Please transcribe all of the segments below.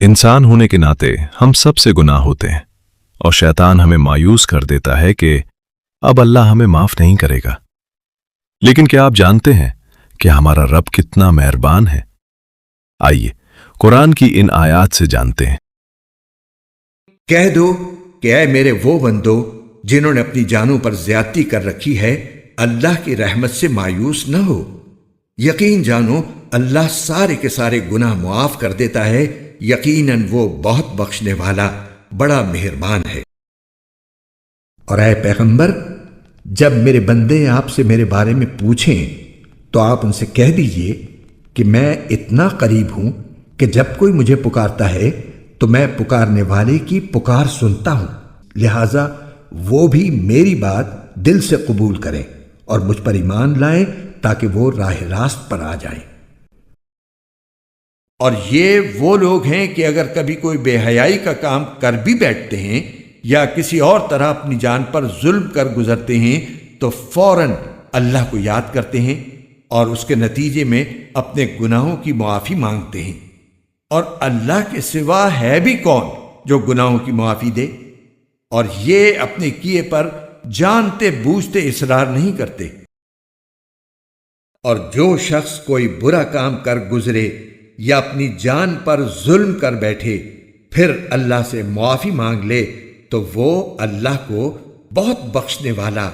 इंसान होने के नाते हम सब से गुनाह होते हैं और शैतान हमें मायूस कर देता है कि अब अल्लाह हमें माफ नहीं करेगा। लेकिन क्या आप जानते हैं कि हमारा रब कितना मेहरबान है? आइए कुरान की इन आयात से जानते हैं। कह दो कि ऐ मेरे वो बंदो जिन्होंने अपनी जानों पर ज्यादती कर रखी है, अल्लाह की रहमत से मायूस न हो। यकीन जानो अल्लाह सारे के सारे गुनाह मुआफ कर देता है। यकीनन वो बहुत बख्शने वाला बड़ा मेहरबान है। और ऐ पैगंबर, जब मेरे बंदे आपसे मेरे बारे में पूछें तो आप उनसे कह दीजिए कि मैं इतना करीब हूं कि जब कोई मुझे पुकारता है तो मैं पुकारने वाले की पुकार सुनता हूं। लिहाजा वो भी मेरी बात दिल से कबूल करें और मुझ पर ईमान लाएं ताकि वो राह रास्त पर आ जाएं। और ये वो लोग हैं कि अगर कभी कोई बेहयाई का काम कर भी बैठते हैं या किसी और तरह अपनी जान पर जुल्म कर गुजरते हैं तो फौरन अल्लाह को याद करते हैं और उसके नतीजे में अपने गुनाहों की मुआफी मांगते हैं। और अल्लाह के सिवा है भी कौन जो गुनाहों की मुआफी दे? और ये अपने किए पर जानते बूझते इसरार नहीं करते। और जो शख्स कोई बुरा काम कर गुजरे या अपनी जान पर जुल्म कर बैठे फिर अल्लाह से मुआफी मांग ले तो वो अल्लाह को बहुत बख्शने वाला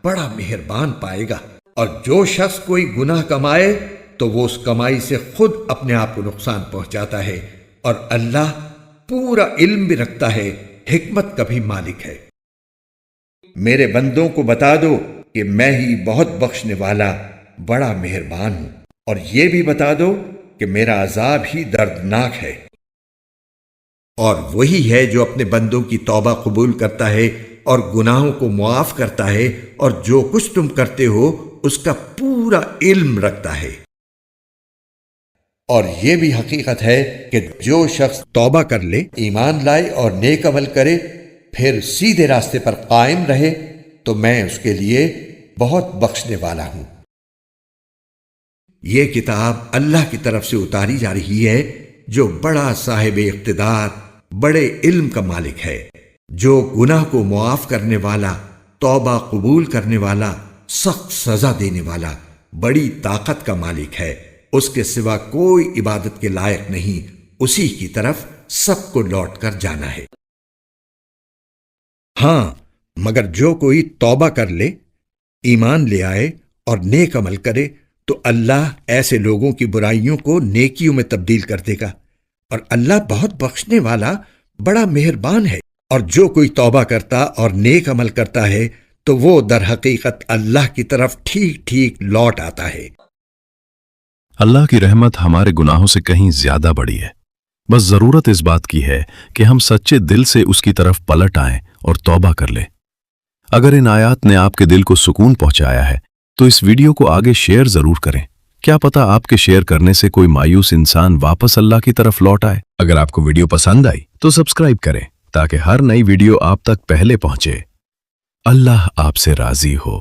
बड़ा मेहरबान पाएगा। और जो शख्स कोई गुनाह कमाए तो वो उस कमाई से खुद अपने आप को नुकसान पहुंचाता है। और अल्लाह पूरा इल्म भी रखता है, हिकमत का भी मालिक है। मेरे बंदों को बता दो कि मैं ही बहुत बख्शने वाला बड़ा मेहरबान हूं। और ये भी बता दो कि मेरा अजाब ही दर्दनाक है। और वही है जो अपने बंदों की तौबा कबूल करता है और गुनाहों को मुआफ करता है और जो कुछ तुम करते हो उसका पूरा इल्म रखता है। और यह भी हकीकत है कि जो शख्स तौबा कर ले, ईमान लाए और नेक अमल करे, फिर सीधे रास्ते पर कायम रहे तो मैं उसके लिए बहुत बख्शने वाला हूं। ये किताब अल्लाह की तरफ से उतारी जा रही है जो बड़ा साहिब इख्तिदार, बड़े इल्म का मालिक है, जो गुनाह को मुआफ करने वाला, तौबा कबूल करने वाला, सख्त सजा देने वाला, बड़ी ताकत का मालिक है। उसके सिवा कोई इबादत के लायक नहीं, उसी की तरफ सबको लौट कर जाना है। हां, मगर जो कोई तौबा कर ले, ईमान ले आए और नेक अमल करे तो अल्लाह ऐसे लोगों की बुराइयों को नेकियों में तब्दील कर देगा। और अल्लाह बहुत बख्शने वाला बड़ा मेहरबान है। और जो कोई तौबा करता और नेक अमल करता है तो वो दर हकीकत अल्लाह की तरफ ठीक ठीक लौट आता है। अल्लाह की रहमत हमारे गुनाहों से कहीं ज्यादा बड़ी है। बस जरूरत इस बात की है कि हम सच्चे दिल से उसकी तरफ पलट आएं और तौबा कर लें। अगर इन आयात ने आपके दिल को सुकून पहुंचाया है तो इस वीडियो को आगे शेयर जरूर करें। क्या पता आपके शेयर करने से कोई मायूस इंसान वापस अल्लाह की तरफ लौट आए। अगर आपको वीडियो पसंद आई तो सब्सक्राइब करें ताकि हर नई वीडियो आप तक पहले पहुंचे। अल्लाह आपसे राजी हो।